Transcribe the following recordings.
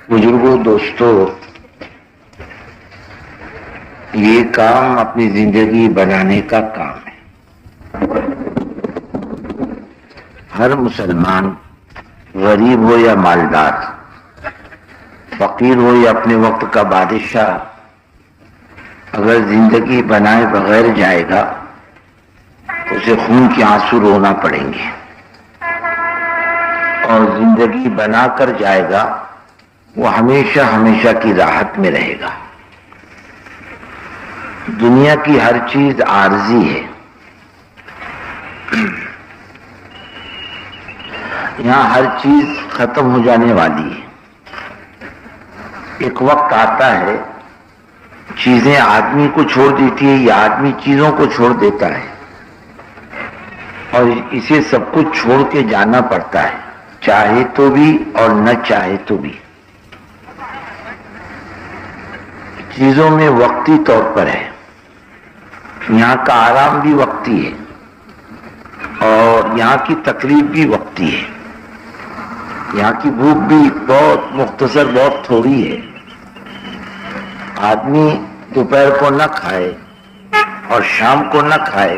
بزرگوں، دوستوں، یہ کام اپنی زندگی بنانے کا کام ہے۔ ہر مسلمان غریب ہو یا مالدار، فقیر ہو یا اپنے وقت کا بادشاہ، اگر زندگی بنائے بغیر جائے گا تو اسے خون کے آنسو رونا پڑیں گے، اور زندگی بنا کر جائے گا وہ ہمیشہ ہمیشہ کی راحت میں رہے گا۔ دنیا کی ہر چیز عارضی ہے، یہاں ہر چیز ختم ہو جانے والی ہے۔ ایک وقت آتا ہے چیزیں آدمی کو چھوڑ دیتی ہے یا آدمی چیزوں کو چھوڑ دیتا ہے، اور اسے سب کچھ چھوڑ کے جانا پڑتا ہے، چاہے تو بھی اور نہ چاہے تو بھی۔ چیزوں میں وقتی طور پر ہے، یہاں کا آرام بھی وقتی ہے اور یہاں کی تکلیف بھی وقتی ہے، یہاں کی بھوک بھی بہت مختصر، بہت تھوڑی ہے۔ آدمی دوپہر کو نہ کھائے اور شام کو نہ کھائے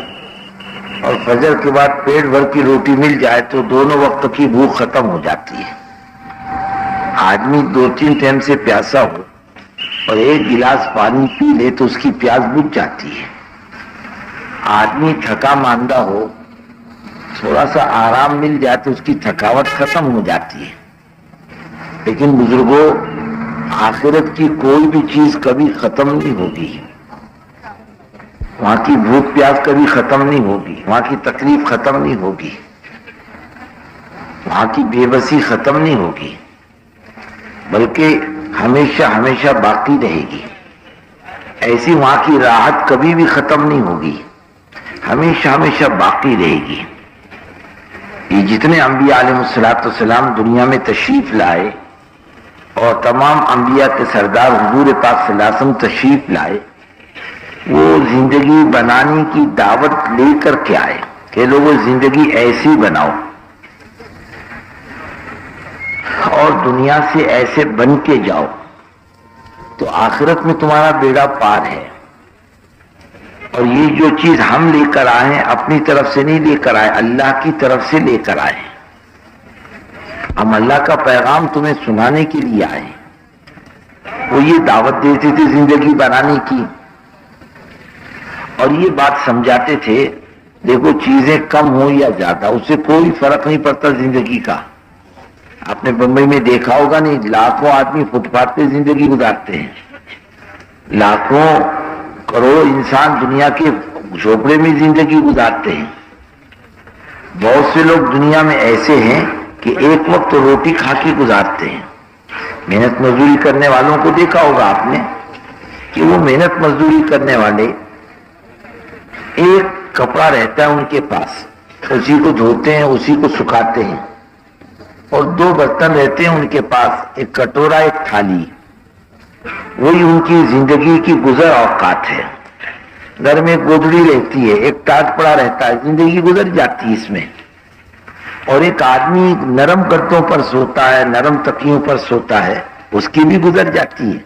اور فجر کے بعد پیٹ بھر کی روٹی مل جائے تو دونوں وقت کی بھوک ختم ہو جاتی ہے۔ آدمی 2-3 ٹائم سے پیاسا ہو اور ایک گلاس پانی پی لے تو اس کی پیاس بجھ جاتی ہے۔ آدمی تھکا ماندہ ہو، تھوڑا سا آرام مل جائے تو اس کی تھکاوٹ ختم ہو جاتی ہے۔ لیکن بزرگوں، آخرت کی کوئی بھی چیز کبھی ختم نہیں ہوگی، وہاں کی بھوک پیاس کبھی ختم نہیں ہوگی، وہاں کی تکلیف ختم نہیں ہوگی، وہاں کی بے بسی ختم نہیں ہوگی، بلکہ ہمیشہ ہمیشہ باقی رہے گی۔ ایسی وہاں کی راحت کبھی بھی ختم نہیں ہوگی، ہمیشہ ہمیشہ باقی رہے گی۔ یہ جتنے انبیاء علیہ السلام دنیا میں تشریف لائے اور تمام انبیاء کے سردار حضور پاک صلی اللہ علیہ وسلم تشریف لائے، وہ زندگی بنانے کی دعوت لے کر کے آئے کہ لوگوں زندگی ایسی بناؤ اور دنیا سے ایسے بن کے جاؤ تو آخرت میں تمہارا بیڑا پار ہے۔ اور یہ جو چیز ہم لے کر آئے ہیں اپنی طرف سے نہیں لے کر آئے، اللہ کی طرف سے لے کر آئے۔ ہم اللہ کا پیغام تمہیں سنانے کے لیے آئے۔ وہ یہ دعوت دیتے تھے زندگی بنانے کی، اور یہ بات سمجھاتے تھے دیکھو چیزیں کم ہو یا زیادہ اس سے کوئی فرق نہیں پڑتا زندگی کا۔ آپ نے بمبئی میں دیکھا ہوگا نہیں، لاکھوں آدمی فٹ پاتھ پہ زندگی گزارتے ہیں، لاکھوں کروڑوں انسان دنیا کے جھوپڑے میں زندگی گزارتے ہیں۔ بہت سے لوگ دنیا میں ایسے ہیں کہ ایک وقت روٹی کھا کے گزارتے ہیں۔ محنت مزدوری کرنے والوں کو دیکھا ہوگا آپ نے کہ وہ محنت مزدوری کرنے والے ایک کپڑا رہتا ہے ان کے پاس، اسی کو دھوتے ہیں، اسی کو سکھاتے ہیں، اور 2 برتن رہتے ہیں ان کے پاس، ایک کٹورا ایک تھالی، وہی ان کی زندگی کی گزر اوقات ہے۔ گھر میں گودڑی رہتی ہے، ایک ٹاٹ پڑا رہتا ہے، زندگی گزر جاتی ہے اس میں۔ اور ایک آدمی نرم گدوں پر سوتا ہے، نرم تکیوں پر سوتا ہے، اس کی بھی گزر جاتی ہے۔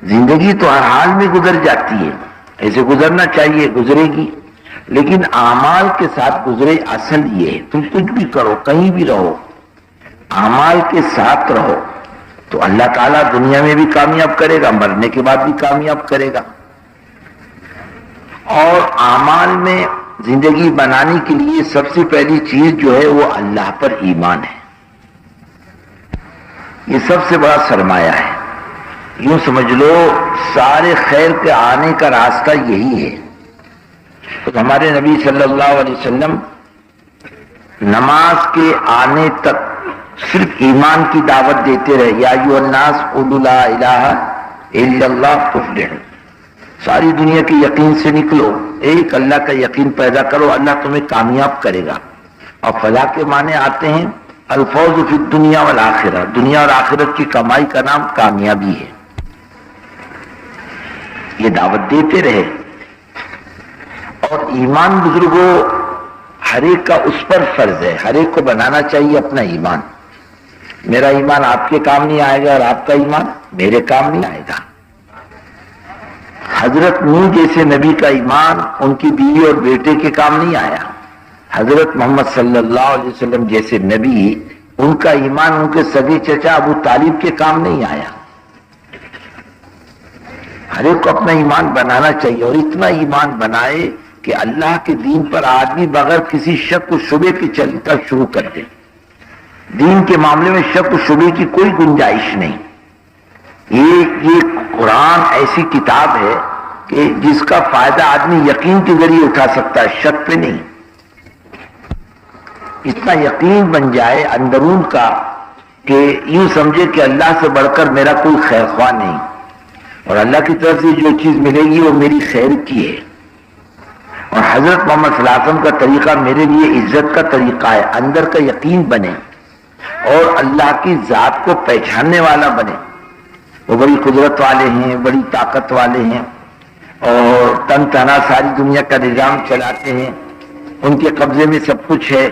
زندگی تو ہر حال میں گزر جاتی ہے، ایسے گزرنا چاہیے، گزرے گی، لیکن اعمال کے ساتھ گزرے۔ اصل یہ ہے تم کچھ بھی کرو، کہیں بھی رہو، اعمال کے ساتھ رہو تو اللہ تعالیٰ دنیا میں بھی کامیاب کرے گا، مرنے کے بعد بھی کامیاب کرے گا۔ اور اعمال میں زندگی بنانے کے لیے سب سے پہلی چیز جو ہے وہ اللہ پر ایمان ہے۔ یہ سب سے بڑا سرمایہ ہے۔ یوں سمجھ لو سارے خیر کے آنے کا راستہ یہی ہے۔ تو ہمارے نبی صلی اللہ علیہ وسلم نماز کے آنے تک صرف ایمان کی دعوت دیتے رہے، یا ایھا الناس قولوا لا الہ الا اللہ تفلحوا۔ ساری دنیا کے یقین سے نکلو، ایک اللہ کا یقین پیدا کرو، اللہ تمہیں کامیاب کرے گا۔ اور فلاح کے معنی آتے ہیں الفوز فی الدنیا والآخرہ، دنیا اور آخرت کی کمائی کا نام کامیابی ہے۔ یہ دعوت دیتے رہے۔ اور ایمان بزرگوں ہر ایک کا اس پر فرض ہے، ہر ایک کو بنانا چاہیے اپنا ایمان۔ میرا ایمان آپ کے کام نہیں آئے گا اور آپ کا ایمان میرے کام نہیں آئے گا. حضرت نوح جیسے نبی کا ایمان ان کی بیوی اور بیٹے کے کام نہیں آیا. حضرت محمد صلی اللہ علیہ وسلم جیسے نبی ان کا ایمان ان کے سگے چچا ابو طالب کے کام نہیں آیا. ہر ایک کو اپنا ایمان بنانا چاہیے اور اتنا ایمان بنائے کہ اللہ کے دین پر آدمی بغیر کسی شک و شبے کے چلتا شروع کر دے. دین کے معاملے میں شک و شبے کی کوئی گنجائش نہیں. یہ قرآن ایسی کتاب ہے کہ جس کا فائدہ آدمی یقین کے ذریعے اٹھا سکتا ہے، شک پہ نہیں. اتنا یقین بن جائے اندرون کا کہ یوں سمجھے کہ اللہ سے بڑھ کر میرا کوئی خیر خواہ نہیں اور اللہ کی طرف سے جو چیز ملے گی وہ میری خیر کی ہے اور حضرت محمد صلی اللہ علیہ وسلم کا طریقہ میرے لیے عزت کا طریقہ ہے. اندر کا یقین بنے اور اللہ کی ذات کو پہچاننے والا بنے. وہ بڑی قدرت والے ہیں، بڑی طاقت والے ہیں اور تن تنہا ساری دنیا کا نظام چلاتے ہیں. ان کے قبضے میں سب کچھ ہے،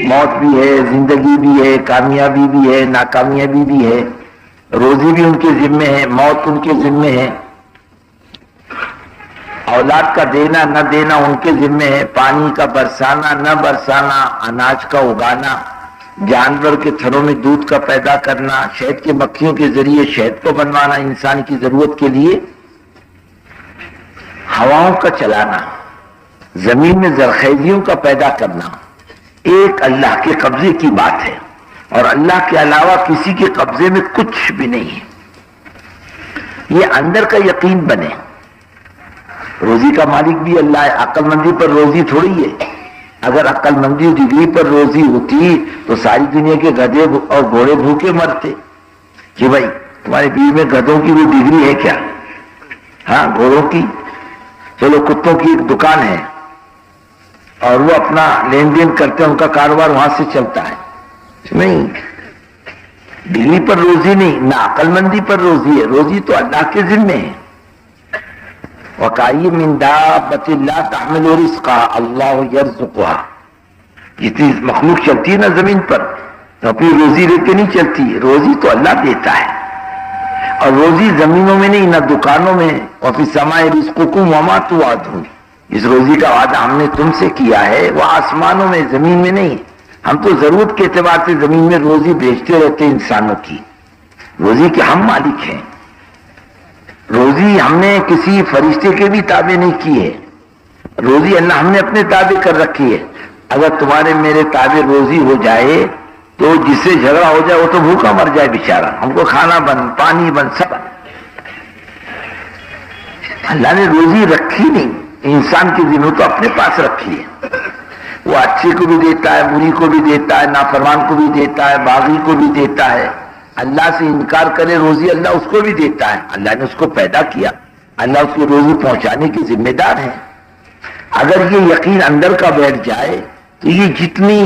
موت بھی ہے، زندگی بھی ہے، کامیابی بھی ہے، ناکامیابی بھی ہے، روزی بھی ان کے ذمے ہے، موت ان کے ذمے ہے، اولاد کا دینا نہ دینا ان کے ذمے ہے، پانی کا برسانا نہ برسانا، اناج کا اگانا، جانور کے تھنوں میں دودھ کا پیدا کرنا، شہد کے مکھیوں کے ذریعے شہد کو بنوانا انسان کی ضرورت کے لیے، ہواؤں کا چلانا، زمین میں زرخیزیوں کا پیدا کرنا، ایک اللہ کے قبضے کی بات ہے اور اللہ کے علاوہ کسی کے قبضے میں کچھ بھی نہیں ہے. یہ اندر کا یقین بنے. روزی کا مالک بھی اللہ ہے. عقل مندی پر روزی تھوڑی ہے. اگر عقل مندی ڈگری پر روزی ہوتی تو ساری دنیا کے گدھے اور گھوڑے بھوکے مرتے. کہ بھائی تمہارے بیوی میں گدھوں کی وہ ڈگری ہے کیا؟ ہاں گھوڑوں کی. چلو کتوں کی ایک دکان ہے اور وہ اپنا لین دین کرتے ہیں، ان کا کاروبار وہاں سے چلتا ہے. نہیں، ڈگری پر روزی نہیں، نہ عقل مندی پر روزی ہے. روزی تو اللہ کے ذمے ہے. وَكَأَيِّن مِّن دَابَّةٍ لَا تَحْمِلُ رِزْقَهَا اللَّهُ يَرْزُقُهَا. جتنی مخلوق چلتی ہے نا زمین پر تو اپنی روزی لے کے نہیں چلتی. روزی تو اللہ دیتا ہے اور روزی زمینوں میں نہیں، نہ دکانوں میں. وَفِي السَّمَاءِ رِزْقُكُمْ وَمَا تُوعَدُونَ. اس روزی کا وعدہ ہم نے تم سے کیا ہے، وہ آسمانوں میں، زمین میں نہیں. ہم تو ضرورت کے اعتبار سے زمین میں روزی بھیجتے رہتے ہیں انسانوں کی. روزی کے ہم مالک ہیں. روزی ہم نے کسی فرشتے کے بھی تابع نہیں کی ہے. روزی اللہ ہم نے اپنے تابع کر رکھی ہے. اگر تمہارے میرے تابع روزی ہو جائے تو جس سے جھگڑا ہو جائے وہ تو بھوکا مر جائے بیچارہ. ہم کو کھانا بند، پانی بند، سب. اللہ نے روزی رکھی نہیں، انسان کی ذمہ تو اپنے پاس رکھی ہے. وہ اچھے کو بھی دیتا ہے، بری کو بھی دیتا ہے، نافرمان کو بھی دیتا ہے، باغی کو بھی دیتا ہے. اللہ سے انکار کرے روزی اللہ اس کو بھی دیتا ہے. اللہ نے اس کو پیدا کیا، اللہ اس کی روزی پہنچانے کی ذمہ دار ہے. اگر یہ یقین اندر کا بیٹھ جائے تو یہ جتنی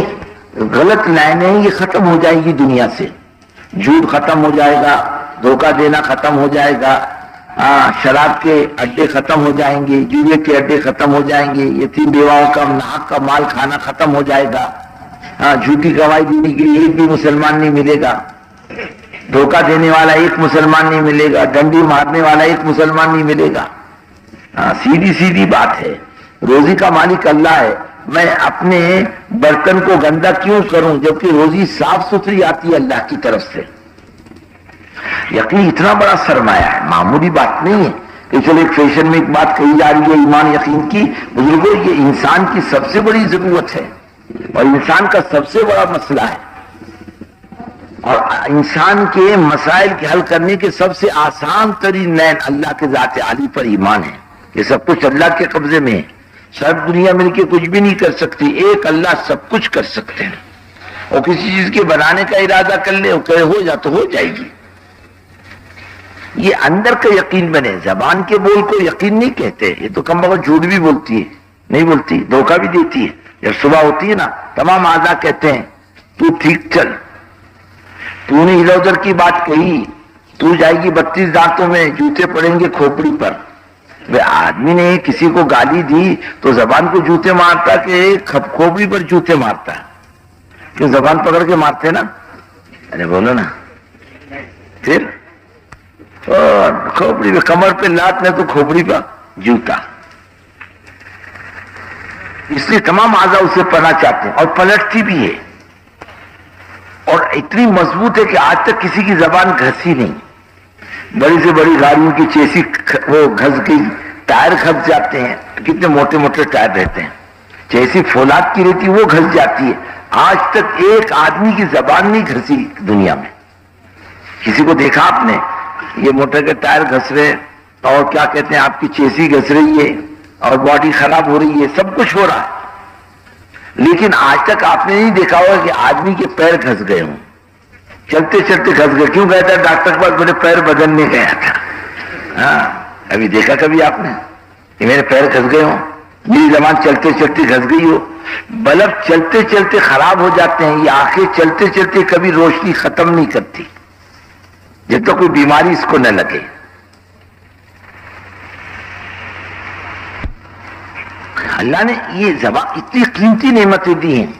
غلط لائنیں ہیں یہ ختم ہو جائے گی دنیا سے. جھوٹ ختم ہو جائے گا، دھوکہ دینا ختم ہو جائے گا، شراب کے اڈے ختم ہو جائیں گے، جوئے کے اڈے ختم ہو جائیں گے، یتیم بیواؤں کا ناحق کا مال کھانا ختم ہو جائے گا. جھوٹی گواہی دینے کے لیے ایک بھی مسلمان نہیں ملے گا، دھوکہ دینے والا ایک مسلمان نہیں ملے گا، ڈنڈی مارنے والا ایک مسلمان نہیں ملے گا. سیدھی سیدھی بات ہے. روزی کا مالک اللہ ہے. میں اپنے برتن کو گندا کیوں کروں جبکہ روزی صاف ستھری آتی ہے اللہ کی طرف سے. یقین اتنا بڑا سرمایہ ہے، معمولی بات نہیں ہے کہ چلو ایک فیشن میں ایک بات کہی جا رہی ہے ایمان یقین کی. بزرگوں یہ انسان کی سب سے بڑی ضرورت ہے اور انسان کا سب سے بڑا مسئلہ ہے اور انسان کے مسائل کے حل کرنے کے سب سے آسان ترین لین اللہ کے ذات عالی پر ایمان ہے. یہ سب کچھ اللہ کے قبضے میں ہے. سب دنیا مل کے کچھ بھی نہیں کر سکتی، ایک اللہ سب کچھ کر سکتے ہیں. اور کسی چیز کے بنانے کا ارادہ کر لے کہ ہو جا تو ہو جائے گی. یہ اندر کا یقین بنے. زبان کے بول کو یقین نہیں کہتے، یہ تو کم بخت جھوٹ بھی بولتی ہے، نہیں بولتی، دھوکہ بھی دیتی ہے. جب صبح ہوتی ہے نا تمام اعضاء کہتے ہیں تو ٹھیک چل، تو نے ادھر ادھر کی بات کہی، تو جائے گی 32 دانتوں میں، جوتے پڑیں گے کھوپڑی پر. آدمی نے کسی کو گالی دی تو زبان کو جوتے مارتا کہ کھوپڑی پر جوتے مارتا ہے؟ کہ زبان پکڑ کے مارتے نا. ارے بولو نا. پھر کھوپڑی پہ کمر پہ لات، نہ تو کھوپڑی پہ جوتا. اس لیے تمام اعضاء اسے پناہ چاہتے ہیں اور پلٹتی بھی ہے، اور اتنی مضبوط ہے کہ آج تک کسی کی زبان گھسی نہیں. بڑی سے بڑی گاڑیوں کی چیسی وہ گھس گئی، ٹائر گھس جاتے ہیں، کتنے موٹے موٹے ٹائر رہتے ہیں، چیسی فولاد کی رہتی وہ گھس جاتی ہے. آج تک ایک آدمی کی زبان نہیں گھسی دنیا میں. کسی کو دیکھا آپ نے یہ موٹر کے ٹائر گھس رہے اور کیا کہتے ہیں آپ کی چیسی گھس رہی ہے اور باڈی خراب ہو رہی ہے، سب کچھ ہو رہا ہے، لیکن آج تک آپ نے نہیں دیکھا ہوگا کہ آدمی کے پیر گھس گئے ہوں. چلتے چلتے گھس گئے. کیوں گیا تھا ڈاکٹر کے پاس؟ میرے پیر بدلنے گیا تھا. ہاں، ابھی دیکھا کبھی آپ نے کہ میرے پیر گھس گئے ہوں؟ میری زبان چلتے چلتے گھس گئی ہو؟ بلب چلتے چلتے خراب ہو جاتے ہیں، یہ آنکھیں چلتے چلتے کبھی روشنی ختم نہیں کرتی جب تک کوئی بیماری اس کو نہ لگے. اللہ نے یہ زبان اتنی قیمتی نعمتیں دی ہیں.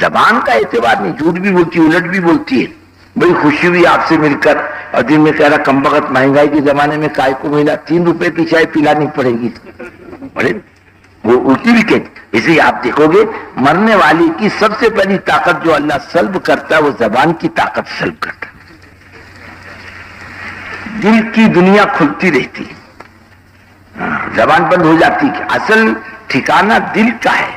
زبان کا اعتبار نہیں، جھوٹ بھی بولتی ہے، الٹ بھی بولتی ہے. بڑی خوشی ہوئی آپ سے مل کر، اور دن میں کہہ رہا کم بخت مہنگائی کے زمانے میں کائے کو ملا 3 روپے کی چائے پلانی پڑے گی. بڑے وہ الٹی بھی کہتی. اسے آپ دیکھو گے مرنے والی کی سب سے پہلی طاقت جو اللہ سلب کرتا ہے وہ زبان کی طاقت سلب کرتا ہے. دل کی دنیا کھلتی رہتی ہے، زبان بند ہو جاتی ہے. اصل ٹھکانہ دل کا ہے.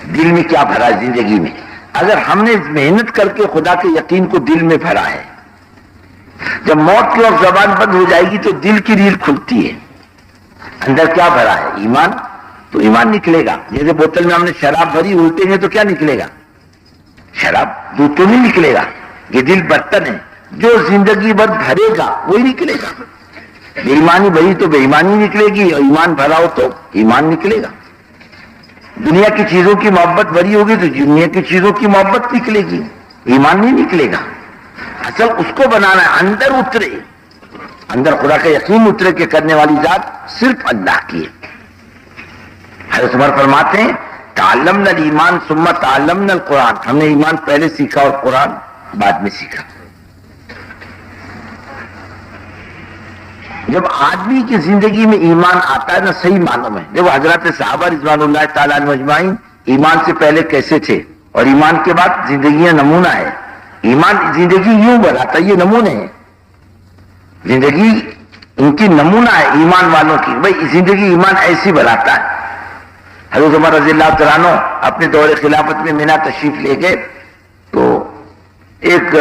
دل میں کیا بھرا ہے زندگی میں؟ اگر ہم نے محنت کر کے خدا کے یقین کو دل میں بھرا ہے، جب موت کے وقت زبان بند ہو جائے گی تو دل کی ریل کھلتی ہے. اندر کیا بھرا ہے؟ ایمان. تو ایمان نکلے گا. جیسے بوتل میں ہم نے شراب بھری، الٹیں گے تو کیا نکلے گا؟ شراب. دودھ تو نہیں نکلے گا. یہ دل برتن ہے، جو زندگی بھر بھرے گا وہی نکلے گا. بے ایمانی بھری تو بے ایمانی نکلے گی، اور ایمان بھرا ہو تو ایمان نکلے گا. دنیا کی چیزوں کی محبت بھری ہوگی تو دنیا کی چیزوں کی محبت نکلے گی، ایمان نہیں نکلے گا. اصل اس کو بنانا ہے اندر اترے، اندر خدا کا یقین اترے کہ کرنے والی ذات صرف اللہ کی ہے. حضرت عمر فرماتے ہیں تعلمنا الایمان ثم تعلمنا القرآن. ہم نے ایمان پہلے سیکھا اور قرآن بعد میں سیکھا. جب آدمی کی زندگی میں ایمان آتا ہے نا صحیح معنوں میں، جب حضرات صحابہ رضوان اللہ تعالیٰ عنہ اجمعین ایمان سے پہلے کیسے تھے اور ایمان کے بعد زندگیاں نمونہ ہے. ایمان زندگی یوں بناتا ہے، یہ نمونے ہیں. زندگی ان کی نمونہ ہے ایمان والوں کی. بھائی زندگی ایمان ایسی بناتا ہے. حضرت عمر رضی اللہ تعالیٰ عنہ اپنے دور خلافت میں مینا تشریف لے گئے تو ایک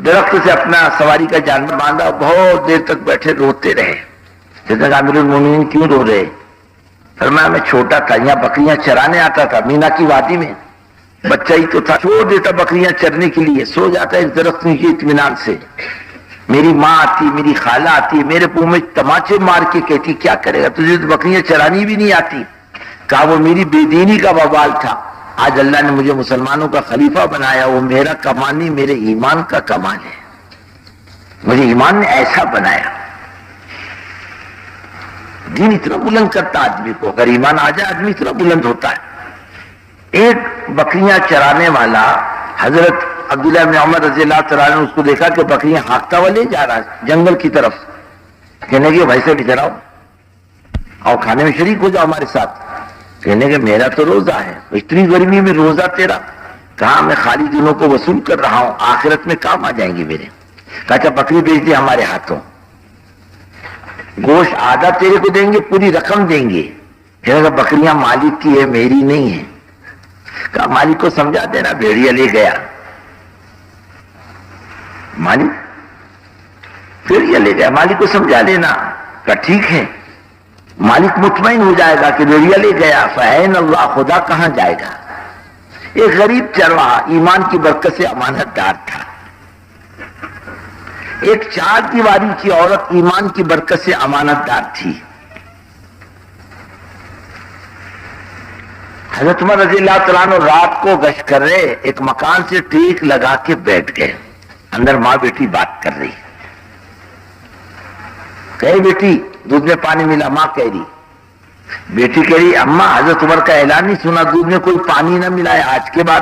درخت سے اپنا سواری کا جانور باندھا، بہت دیر تک بیٹھے روتے رہے. جیسے امیر المومنین کیوں رو رہے؟ فرمایا میں چھوٹا تھا، یہاں بکریاں چرانے آتا تھا مینا کی وادی میں، بچہ ہی تو تھا، چھوڑ دیتا بکریاں چرنے کے لیے، سو جاتا ہے اس درخت نیچے اطمینان سے. میری ماں آتی، میری خالہ آتی، میرے منہ میں تماچے مار کے کہتی کیا کرے گا تجھے تو بکریاں چرانی بھی نہیں آتی. کہا وہ میری بے دینی کا وبال تھا، آج اللہ نے مجھے مسلمانوں کا خلیفہ بنایا، وہ میرا کمال نہیں میرے ایمان کا کمال ہے. مجھے ایمان نے ایسا بنایا. دین اتنا بلند کرتا آدمی کو، اگر ایمان آ جائے آدمی اتنا بلند ہوتا ہے. ایک بکریاں چرانے والا حضرت عبداللہ بن عمر رضی اللہ تعالیٰ نے اس کو دیکھا کہ بکریاں ہانکتا ہوا لے جا رہا ہے جنگل کی طرف. کہنے کہ بھائی سے بھی چراؤ اور کھانے میں شریک ہو جاؤ ہمارے ساتھ. کہنے کہ میرا تو روزہ ہے. اتنی گرمی میں روزہ تیرا؟ کہا میں خالی دنوں کو وصول کر رہا ہوں، آخرت میں کام آ جائیں گے میرے. کہا اچھا بکری بیچ دے ہمارے ہاتھوں، گوشت آدھا تیرے کو دیں گے، پوری رقم دیں گے. کہنے کہ بکریاں مالک کی ہے میری نہیں ہے. کہا مالک کو سمجھا دینا. بھیڑیا لے گیا مالک، پھر یہ لے گیا مالک کو سمجھا دینا. کہا ٹھیک ہے. مالک مطمئن ہو جائے گا کہ بھیڑیا لے گیا، فعین اللہ خدا کہاں جائے گا. ایک غریب چرواہا ایمان کی برکت سے امانت دار تھا. ایک 4 دیواری کی عورت ایمان کی برکت سے امانت دار تھی. حضرت عمر رضی اللہ تعالیٰ عنہ رات کو گشت کر رہے، ایک مکان سے ٹیک لگا کے بیٹھ گئے. اندر ماں بیٹی بات کر رہی. کہے بیٹی دودھ میں پانی ملا؟ ماں کہہ رہی. بیٹی کہہ رہی اماں حضرت عمر کا اعلان نہیں سنا دودھ میں کوئی پانی نہ ملا ہے آج کے بعد؟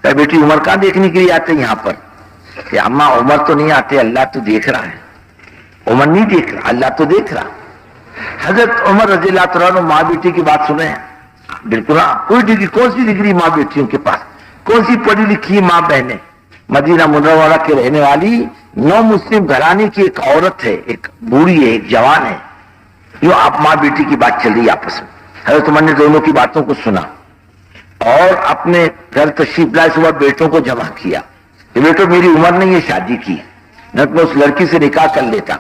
کہ بیٹی عمر کہاں دیکھنے کے لیے آتے یہاں پر؟ کہ اماں عمر تو نہیں آتے، اللہ تو دیکھ رہا ہے. عمر نہیں دیکھ رہا، اللہ تو دیکھ رہا. حضرت عمر رضی اللہ تعالیٰ عنہ ماں بیٹی کی بات سنے ہیں؟ بالکل ہاں. کوئی ڈگری، کون سی ڈگری ماں بیٹیوں کے پاس؟ کون سی پڑھی لکھی ماں بہنیں؟ مدینہ منورہ کے رہنے والی نو مسلم گھرانے کی ایک عورت ہے، ایک بوڑھی ہے، ایک جوان ہے. جو آپ ماں بیٹی کی بات چل رہی ہے آپس میں. حضرت عمر نے دونوں کی باتوں کو سنا اور اپنے گھر تشریف لائے. صبح بیٹوں کو جمع کیا کہ بیٹو میری عمر نے یہ شادی کی، نہ تو اس لڑکی سے نکاح کر لیتا.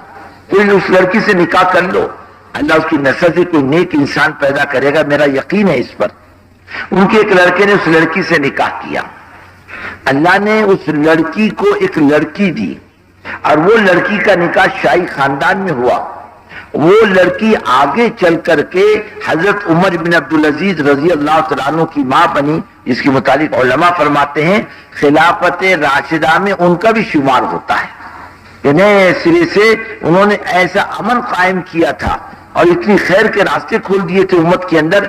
کوئی اس لڑکی سے نکاح کر لو، اللہ اس کی نسل سے کوئی نیک انسان پیدا کرے گا، میرا یقین ہے اس پر. ان کے ایک لڑکے نے اس لڑکی سے نکاح کیا. اللہ نے اس لڑکی کو ایک لڑکی دی اور وہ لڑکی کا نکاح شاہی خاندان میں ہوا. وہ لڑکی آگے چل کر کے حضرت عمر بن عبدالعزیز رضی اللہ تعالیٰ عنہ کی ماں بنی، جس کے متعلق علماء فرماتے ہیں خلافت راشدہ میں ان کا بھی شمار ہوتا ہے. نئے سرے سے انہوں نے ایسا امن قائم کیا تھا اور اتنی خیر کے راستے کھول دیے تھے امت کے اندر.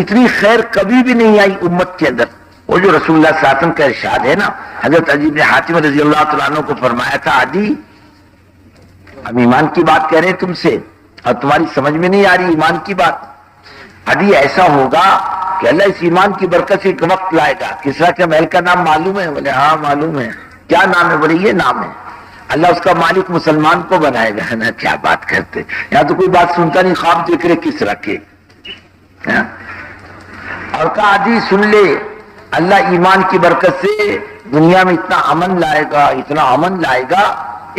اتنی خیر کبھی بھی نہیں آئی امت کے اندر. وہ جو رسول اللہ صلی اللہ علیہ وسلم کا ارشاد ہے نا، حضرت عدی بن حاتم رضی اللہ تعالیٰ عنہ کو فرمایا تھا عدی ہم ایمان کی بات کہہ رہے ہیں تم سے اور تمہاری سمجھ میں نہیں آ رہی ایمان کی بات. عدی ایسا ہوگا کہ اللہ اس ایمان کی برکت سے ایک وقت لائے گا. کسرا کے محل کا نام معلوم ہے؟ بولے ہاں معلوم ہے. کیا نام ہے؟ بولے یہ نام ہے. اللہ اس کا مالک مسلمان کو بنائے گا. نا کیا بات کرتے، یہاں تو کوئی بات سنتا نہیں، خواب دیکھ رہے کسرا کے. اور کہا عدی سن لے، اللہ ایمان کی برکت سے دنیا میں اتنا امن لائے گا، اتنا امن لائے گا.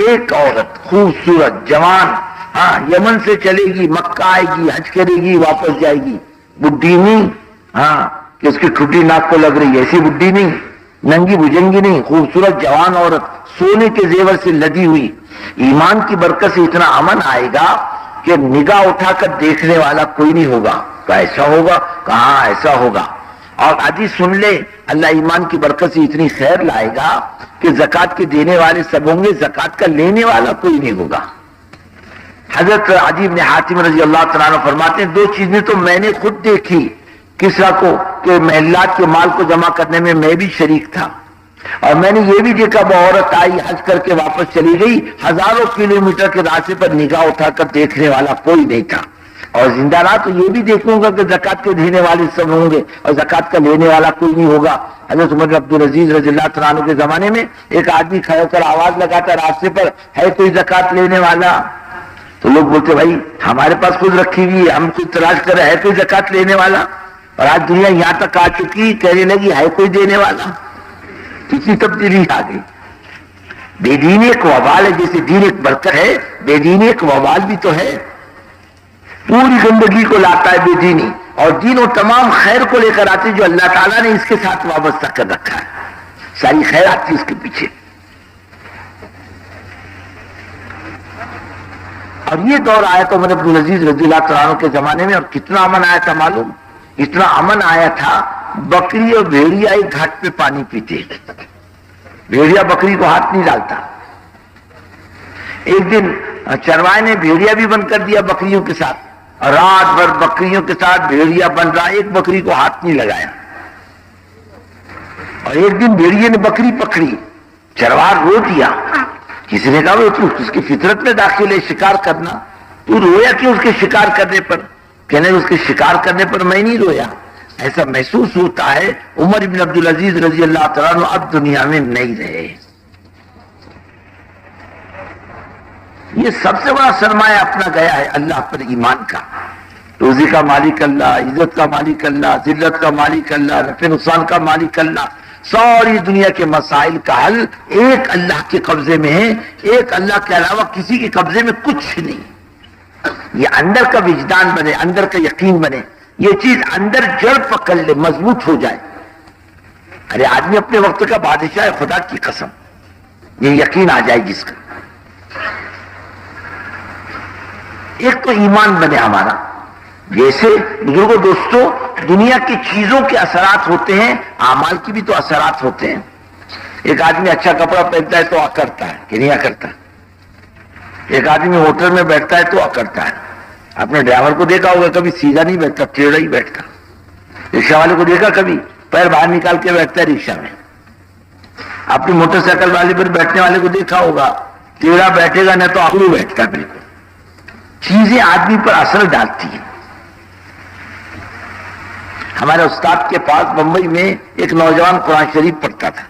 ایک عورت خوبصورت جوان، ہاں یمن سے چلے گی، مکہ آئے گی، حج کرے گی، واپس جائے گی. بڈھی نہیں، ہاں کہ اس کی ٹھڈی ناک کو لگ رہی ہے، ایسی بڈھی نہیں، ننگی بجنگی نہیں، خوبصورت جوان عورت سونے کے زیور سے لدی ہوئی. ایمان کی برکت سے اتنا امن آئے گا کہ نگاہ اٹھا کر دیکھنے والا کوئی نہیں ہوگا. تو ایسا ہوگا؟ کہاں ایسا ہوگا. اور حدیث سن لے، اللہ ایمان کی برکت سے اتنی خیر لائے گا کہ زکات کے دینے والے سب ہوں گے، زکات کا لینے والا کوئی نہیں ہوگا. حضرت عدی بن حاتم رضی اللہ تعالیٰ عنہ فرماتے ہیں دو چیزیں تو میں نے خود دیکھی کسرا کو کہ محلات کے مال کو جمع کرنے میں میں بھی شریک تھا. اور میں نے یہ بھی دیکھا وہ عورت آئی، حج کر کے واپس چلی گئی، ہزاروں کلومیٹر کے راستے پر نگاہ اٹھا کر دیکھنے والا کوئی نہیں تھا. اور زندہ رہا تو یہ بھی دیکھوں گا کہ زکات کے دینے والے سب ہوں گے اور زکات کا لینے والا کوئی نہیں ہوگا. حضرت عمر بن عبدالعزیز رضی اللہ تعالیٰ عنہ کے زمانے میں ایک آدمی کھڑا کر آواز لگاتا راستے پر، ہے کوئی زکات لینے والا؟ تو لوگ بولتے بھائی ہمارے پاس خود رکھی ہوئی ہے، ہم خود تلاش کر رہے ہیں کوئی زکات لینے والا. اور آج دنیا یہاں تک آ چکی، کہنے لگی ہے کوئی دینے والا. کتنی تبدیلی آ گئی. بے دینی ایک وبال ہے، جیسے دین ایک برکت ہے، بے دینی ایک وبال بھی تو ہے. پوری زندگی کو لاتا ہے بے دینی، اور دین و تمام خیر کو لے کر آتی جو اللہ تعالیٰ نے اس کے ساتھ وابستہ کر رکھا ہے. ساری خیر آتی اس کے پیچھے. اور یہ دور آیا تو عمر بن عبدالعزیز رضی اللہ تعالیٰ عنہ کے زمانے میں. اور کتنا امن آیا تھا معلوم؟ اتنا امن آیا تھا بکری اور بھیڑیا ایک گھاٹ پہ پانی پیتے. بھیڑیا بکری کو ہاتھ نہیں ڈالتا. ایک دن چروائے نے بھیڑیا بھی بند کر دیا بکریوں کے ساتھ، رات بھر بکریوں کے ساتھ بھیڑیا بن رہا، ایک بکری کو ہاتھ نہیں لگایا. اور ایک دن بھیڑیے نے بکری پکڑی، چروار رو دیا. کسی نے کہا وہ تو اس کی فطرت میں داخل ہے شکار کرنا، تو رویا کیوں اس کے شکار کرنے پر؟ کہنے اس کے شکار کرنے پر میں نہیں رویا، ایسا محسوس ہوتا ہے عمر بن عبدالعزیز رضی اللہ تعالیٰ عنہ اب دنیا میں نہیں رہے. یہ سب سے بڑا سرمایہ اپنا گیا ہے اللہ پر ایمان کا. روزی کا مالک اللہ، عزت کا مالک اللہ، ذلت کا مالک اللہ، نفع نقصان کا مالک اللہ. ساری دنیا کے مسائل کا حل ایک اللہ کے قبضے میں ہے. ایک اللہ کے علاوہ کسی کے قبضے میں کچھ نہیں. یہ اندر کا وجدان بنے، اندر کا یقین بنے، یہ چیز اندر جڑ پکڑ لے، مضبوط ہو جائے. ارے آدمی اپنے وقت کا بادشاہ ہے، خدا کی قسم، یہ یقین آ جائے جس کا. ایک تو ایمان بنے ہمارا. جیسے بزرگوں دوستوں دنیا کی چیزوں کے اثرات ہوتے ہیں، اعمال کی بھی تو اثرات ہوتے ہیں. ایک آدمی اچھا کپڑا پہنتا ہے تو کرتا ہے کہ نہیں کرتا. ایک آدمی ہوٹل میں بیٹھتا ہے تو کرتا ہے. اپنے ڈرائیور کو دیکھا ہوگا کبھی سیدھا نہیں بیٹھتا، ٹیڑھا ہی بیٹھتا. رکشہ والے کو دیکھا کبھی پیر باہر نکال کے بیٹھتا ہے رکشہ میں. اپنی موٹر سائیکل والے پر بیٹھنے والے کو دیکھا ہوگا, ٹیڑھا بیٹھے گا نہ تو آگے بیٹھتا ہے. بالکل چیزیں آدمی پر اثر ڈالتی ہیں. ہمارے استاد کے پاس بمبئی میں ایک نوجوان قرآن شریف پڑھتا تھا.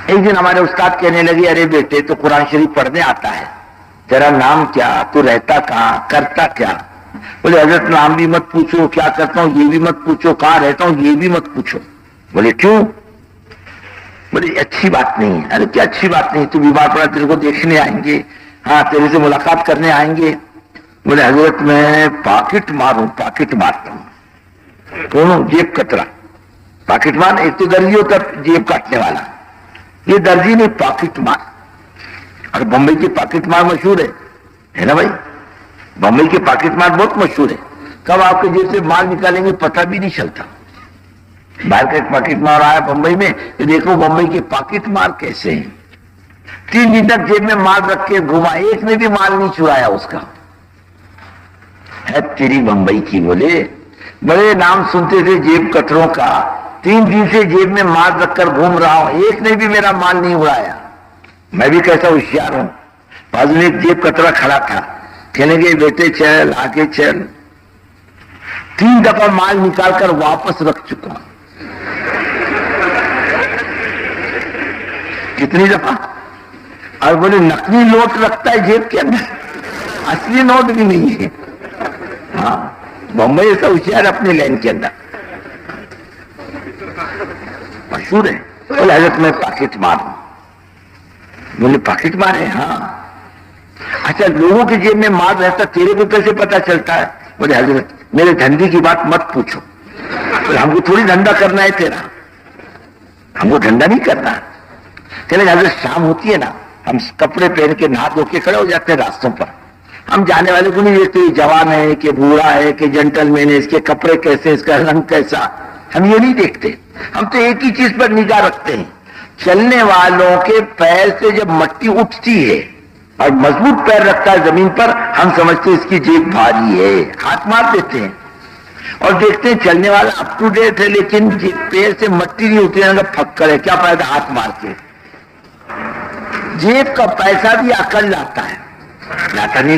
ایک دن ہمارے استاد کہنے لگے, ارے بیٹے تو قرآن شریف پڑھنے آتا ہے, تیرا نام کیا, تو رہتا کہاں, کرتا کیا؟ بولے حضرت نام بھی مت پوچھو, کیا کرتا ہوں یہ بھی مت پوچھو, کہاں رہتا ہوں یہ بھی مت پوچھو. بولے کیوں؟ بولے اچھی بات نہیں ہے. ارے کیا اچھی بات نہیں, تو بیمار پڑا, تیرے کو دیکھنے آئیں گے, ہاں تیرے سے ملاقات کرنے آئیں گے. بولے حضرت میں پاکٹ پاکٹ مارتا ہوں. کون؟ جیب کترا. پاکٹ مار ایک تو درجی ہوتا جیب کاٹنے والا, یہ درجی نہیں پاکٹ مار. اور بمبئی کی پاکٹ مار مشہور ہے نا بھائی, بمبئی کے پاکٹ مار بہت مشہور ہے. کب آپ کے جیب سے مال نکالیں گے پتہ بھی نہیں چلتا. باہر کا ایک پاکٹ مار آیا بمبئی میں, تو دیکھو بمبئی کے پاکٹ مار کیسے ہیں. 3 دن تک جیب میں مال رکھ کے گھما, ایک نے بھی مال نہیں چرایا اس کا. ہے تیری بمبئی کی. بولے بڑے نام سنتے تھے جیب کتروں کا, 3 دن سے جیب میں مال رکھ کر گھوم رہا ہوں, ایک نے بھی میرا مال نہیں اڑایا. میں بھی کیسا ہوشیار ہوں. بازو میں ایک جیب کترا کھڑا تھا, کہنے گے بیٹے چل آگے چل. 3 دفعہ مال نکال کر واپس رکھ چکا. کتنی دفعہ؟ اور بولے نقلی نوٹ رکھتا ہے جیب کے اندر, اصلی نوٹ بھی نہیں ہے. ہاں بمبئی ایسا ہوشیار اپنے لائن کے اندر مشہور ہے. بولے حضرت میں پاکٹ مار ہوں. بولے پاکٹ مار ہے؟ ہاں. اچھا لوگوں کی جیب میں مال رہتا تیرے کو کیسے پتا چلتا ہے؟ بولے حضرت میرے دھندے کی بات مت پوچھو. ہم کو تھوڑی دھندا کرنا ہے تیرا, ہم کو دھندا نہیں کرنا. چلے حضرت شام ہوتی ہے نا, ہم کپڑے پہن کے نہا دھو کے کھڑے ہو جاتے ہیں راستوں پر. ہم جانے والے کو نہیں دیکھتے جوان ہے کہ بوڑھا ہے کہ جنٹل مین ہے, اس کے کپڑے کیسے, اس کا رنگ کیسا, ہم یہ نہیں دیکھتے. ہم تو ایک ہی چیز پر نگاہ رکھتے ہیں, چلنے والوں کے پیر سے جب مٹی اٹھتی ہے اور مضبوط پیر رکھتا ہے زمین پر, ہم سمجھتے ہیں اس کی جیب بھاری ہے, ہاتھ مار دیتے ہیں. اور دیکھتے ہیں چلنے والا اپ ٹو ڈیٹ ہے لیکن پیر سے مٹی نہیں اٹھتی, پھکر ہے, کیا فائدہ ہاتھ مار کے. جیب کا پیسہ بھی عقل لاتا ہے. لاتا نہیں